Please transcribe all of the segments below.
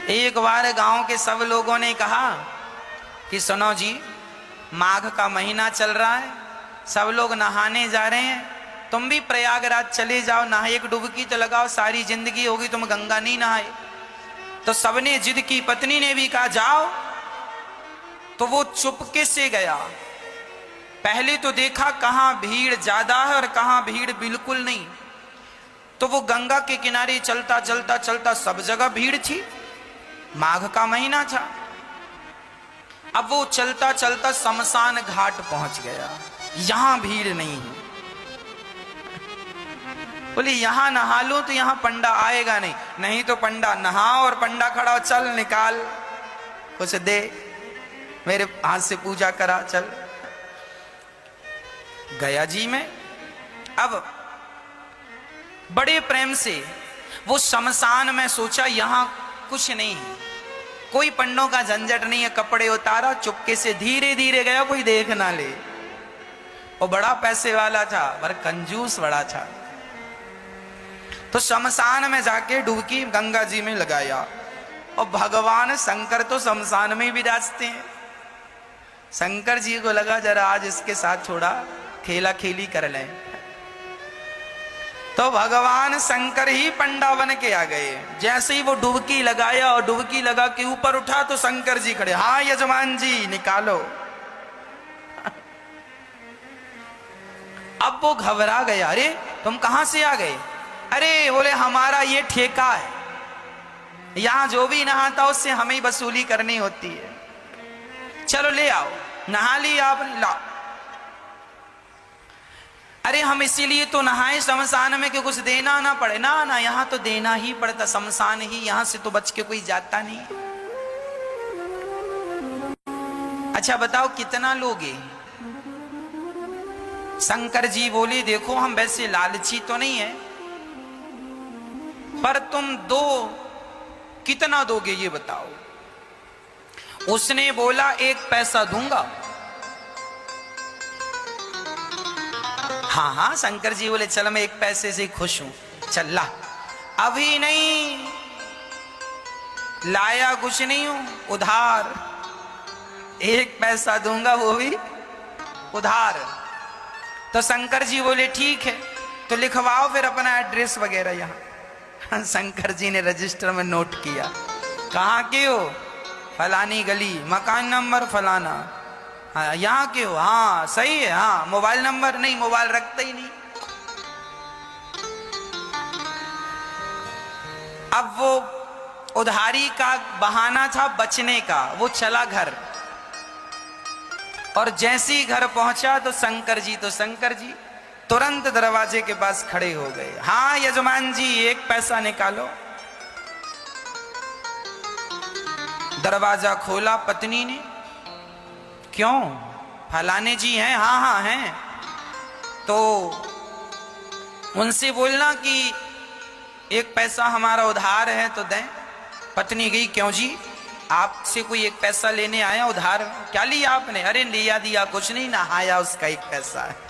एक बार गांव के सब लोगों ने कहा कि सुनो जी, माघ का महीना चल रहा है, सब लोग नहाने जा रहे हैं, तुम भी प्रयागराज चले जाओ, नहा एक डुबकी तो लगाओ, सारी जिंदगी होगी तुम गंगा नहीं नहाए। तो सबने जिद की, पत्नी ने भी कहा जाओ। तो वो चुपके से गया। पहले तो देखा कहां भीड़ ज्यादा है और कहां भीड़ बिल्कुल नहीं। तो वो गंगा के किनारे चलता चलता चलता, सब जगह भीड़ थी, माघ का महीना था। अब वो चलता चलता शमशान घाट पहुंच गया, यहां भीड़ नहीं है। बोले यहां नहा लो तो यहां पंडा आएगा नहीं, नहीं तो पंडा नहा और पंडा खड़ा हो, चल निकाल कुछ दे, मेरे हाथ से पूजा करा, चल। गया जी में। अब बड़े प्रेम से वो शमशान में सोचा यहां कुछ नहीं है, कोई पंडों का झंझट नहीं है, कपड़े उतारा, चुपके से धीरे धीरे गया, कोई देख ना ले। वो बड़ा पैसे वाला था पर कंजूस बड़ा था। तो शमशान में जाके डुबकी गंगा जी में लगाया। और भगवान शंकर तो शमशान में ही विराजते हैं। शंकर जी को लगा जरा आज इसके साथ थोड़ा खेला खेली कर लें। तो भगवान शंकर ही पंडा बन के आ गए। जैसे ही वो डुबकी लगाया और डुबकी लगा के ऊपर उठा तो शंकर जी खड़े, हाँ यजमान जी निकालो। अब वो घबरा गया, अरे तुम कहां से आ गए? अरे बोले हमारा ये ठेका है, यहां जो भी नहाता उससे हमें ही वसूली करनी होती है, चलो ले आओ। नहा लिया आपने, लाओ। अरे हम इसीलिए तो नहाए शमशान में कि कुछ देना ना पड़े। ना ना, यहां तो देना ही पड़ता, शमशान ही, यहां से तो बच के कोई जाता नहीं। अच्छा बताओ कितना लोगे? शंकर जी बोले देखो हम वैसे लालची तो नहीं है, पर तुम दो, कितना दोगे ये बताओ? उसने बोला 1 पैसा दूंगा। हाँ हाँ, शंकर जी बोले चल मैं 1 पैसे से खुश हूं, चल ला। अभी नहीं लाया, कुछ नहीं हूं, उधार 1 पैसा दूंगा, वो भी उधार। तो शंकर जी बोले ठीक है, तो लिखवाओ फिर अपना एड्रेस वगैरह यहाँ। शंकर जी ने रजिस्टर में नोट किया, कहाँ के हो? फलानी गली, मकान नंबर फलाना। हाँ यहाँ के हो? हाँ सही है। हाँ मोबाइल नंबर? नहीं, मोबाइल रखते ही नहीं। अब वो उधारी का बहाना था बचने का, वो चला घर। और जैसे ही घर पहुंचा तो शंकर जी तुरंत दरवाजे के पास खड़े हो गए। हाँ यजमान जी 1 पैसा निकालो। दरवाजा खोला पत्नी ने, क्यों? फलाने जी हैं? हाँ हाँ हैं। तो उनसे बोलना कि 1 पैसा हमारा उधार है तो दें। पत्नी गई, क्यों जी आपसे कोई 1 पैसा लेने आया उधार? क्या लिया आपने? अरे लिया दिया कुछ नहीं, नहाया उसका 1 पैसा है।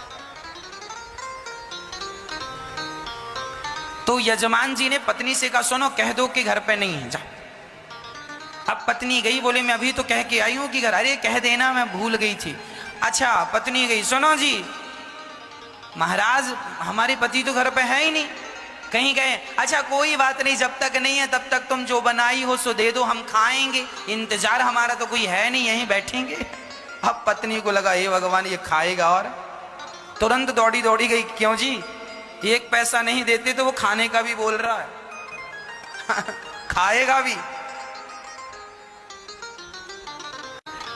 तो यजमान जी ने पत्नी से कहा सुनो कह दो कि घर पे नहीं है, जा। अब पत्नी गई, बोले मैं अभी तो कह के आई हूं कि घर। अरे कह देना मैं भूल गई थी। अच्छा पत्नी गई, सुनो जी महाराज हमारे पति तो घर पे है ही नहीं, कहीं गए। अच्छा कोई बात नहीं, जब तक नहीं है तब तक तुम जो बनाई हो सो दे दो, हम खाएंगे, इंतजार हमारा तो कोई है नहीं, यहीं बैठेंगे। अब पत्नी को लगा हे भगवान ये खाएगा, और तुरंत दौड़ी दौड़ी गई, क्यों जी 1 पैसा नहीं देते तो वो खाने का भी बोल रहा है खाएगा भी।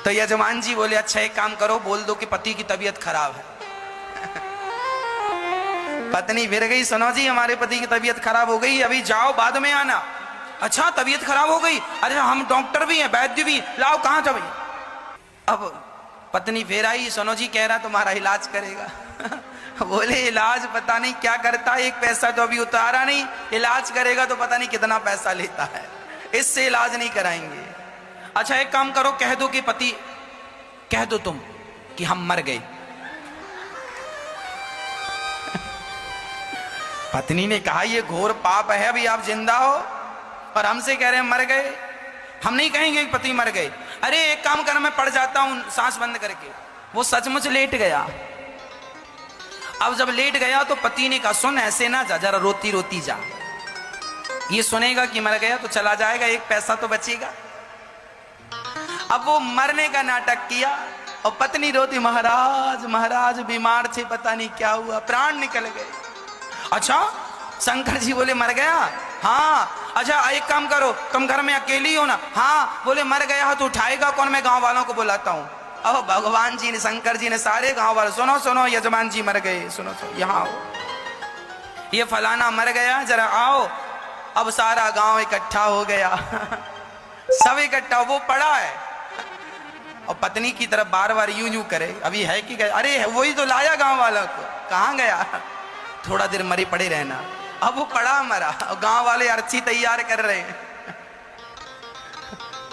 तो यजमान जी बोले अच्छा एक काम करो, बोल दो कि पति की तबीयत खराब है पत्नी फिर गई, सुनो जी हमारे पति की तबीयत खराब हो गई, अभी जाओ बाद में आना। अच्छा तबीयत खराब हो गई? अरे हम डॉक्टर भी हैं, वैद्य भी, लाओ कहाँ था भाई? अब पत्नी फिर आई, सुनो जी कह रहा तुम्हारा इलाज करेगा बोले इलाज पता नहीं क्या करता है, 1 पैसा तो अभी उतारा नहीं, इलाज करेगा तो पता नहीं कितना पैसा लेता है, इससे इलाज नहीं कराएंगे। अच्छा एक काम करो, कह दो कि पति, कह दो तुम कि हम मर गए। पत्नी ने कहा ये घोर पाप है, अभी आप जिंदा हो और हमसे कह रहे हैं मर गए। हम नहीं कहेंगे कि पति मर गए। अरे एक काम कर, मैं पड़ जाता हूं सांस बंद करके। वो सचमुच लेट गया। अब जब लेट गया तो पति ने कहा, सुन ऐसे ना जा, जरा रोती रोती जा। ये सुनेगा कि मर गया तो चला जाएगा, एक पैसा तो बचेगा। अब वो मरने का नाटक किया और पत्नी रोती, महाराज महाराज बीमार थे, पता नहीं क्या हुआ, प्राण निकल गए। अच्छा, शंकर जी बोले मर गया? हाँ। अच्छा एक काम करो, तुम घर में अकेली हो ना? हाँ। बोले मर गया हो तो उठाएगा कौन? मैं गांव वालों को बुलाता हूँ। अब भगवान जी ने, शंकर जी ने सारे गांव वाले, सुनो सुनो यजमान जी मर गए, सुनो सुनो यहाँ आओ, ये फलाना मर गया, जरा आओ। अब सारा गांव इकट्ठा हो गया सब इकट्ठा, वो पड़ा है और पत्नी की तरफ बार बार यूं यूं करे, अभी है कि गया? अरे वही तो लाया गांव वालों को, कहाँ गया? थोड़ा देर मरे पड़े रहना। अब वो पड़ा मरा और गांव वाले अर्थी तैयार कर रहे हैं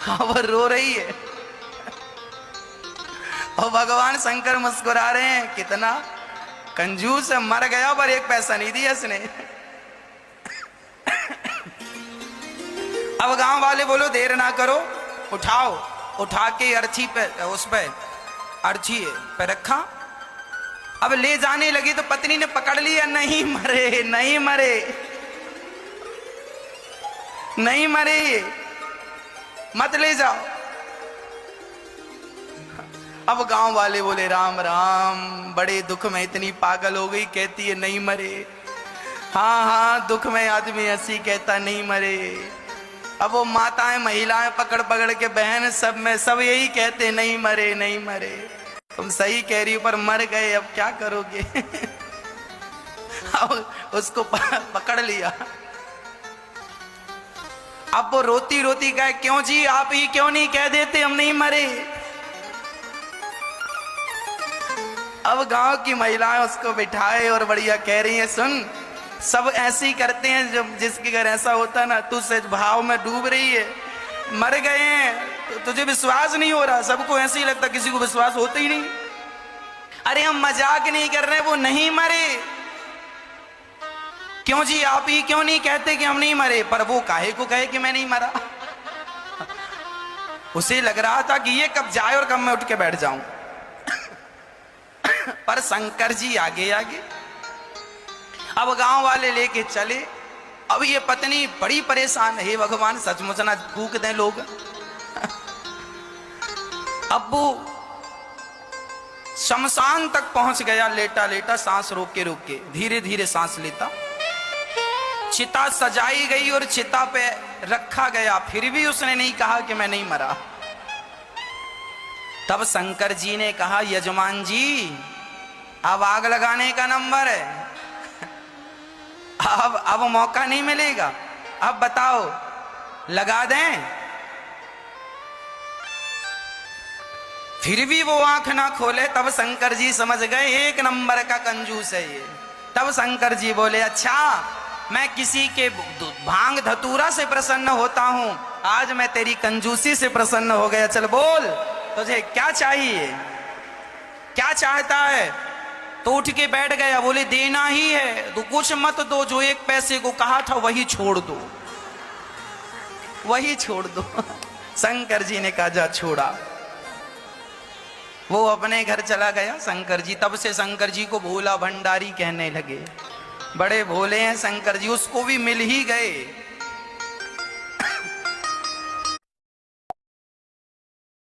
हाँ वो रो रही है और भगवान शंकर मुस्कुरा रहे हैं, कितना कंजूस है, मर गया पर एक पैसा नहीं दिया इसने अब गांव वाले बोलो देर ना करो, उठाओ। उठा के अर्थी पे, उस पे अर्थी पे रखा। अब ले जाने लगी तो पत्नी ने पकड़ लिया, नहीं मरे नहीं मरे नहीं मरे, मत ले जाओ। अब गांव वाले बोले राम राम, बड़े दुख में इतनी पागल हो गई, कहती है नहीं मरे। हाँ हाँ, दुख में आदमी ऐसी कहता नहीं मरे। अब वो माताएं महिलाएं पकड़ पकड़ के, बहन सब में सब यही कहते नहीं मरे नहीं मरे। तुम सही कह रही हो पर मर गए, अब क्या करोगे अब उसको पकड़ लिया। अब वो रोती रोती कहे, क्यों जी आप ही क्यों नहीं कह देते हम नहीं मरे? अब गांव की महिलाएं उसको बिठाए और बढ़िया कह रही हैं, सुन सब ऐसे ही करते हैं, जब जिसके घर ऐसा होता ना, तू सच भाव में डूब रही है, मर गए हैं तो तुझे विश्वास नहीं हो रहा, सबको ऐसे ही लगता, किसी को विश्वास होता ही नहीं। अरे हम मजाक नहीं कर रहे, वो नहीं मरे। क्यों जी आप ही क्यों नहीं कहते कि हम नहीं मरे? पर वो काहे को कहे कि मैं नहीं मरा? उसे लग रहा था कि ये कब जाए और कब मैं उठ के बैठ जाऊं पर शंकर जी आगे आगे। अब गांव वाले लेके चले। अब ये पत्नी बड़ी परेशान, हे भगवान सचमुच ना फूक दें लोग अब वो शमशान तक पहुंच गया, लेटा लेटा सांस रोक के धीरे धीरे सांस लेता। चिता सजाई गई और चिता पे रखा गया, फिर भी उसने नहीं कहा कि मैं नहीं मरा। तब शंकर जी ने कहा, यजमान जी अब आग लगाने का नंबर है, अब मौका नहीं मिलेगा, अब बताओ लगा दें? फिर भी वो आंख ना खोले। तब शंकर जी समझ गए एक नंबर का कंजूस है ये। तब शंकर जी बोले, अच्छा मैं किसी के भांग धतूरा से प्रसन्न होता हूं, आज मैं तेरी कंजूसी से प्रसन्न हो गया। चल बोल तुझे क्या चाहिए, क्या चाहता है? तो उठ के बैठ गया, बोले देना ही है तो कुछ मत दो, जो एक पैसे को कहा था वही छोड़ दो, वही छोड़ दो शंकर जी ने कहा जा छोड़ा। वो अपने घर चला गया शंकर जी। तब से शंकर जी को भोला भंडारी कहने लगे, बड़े भोले हैं शंकर जी। उसको भी मिल ही गए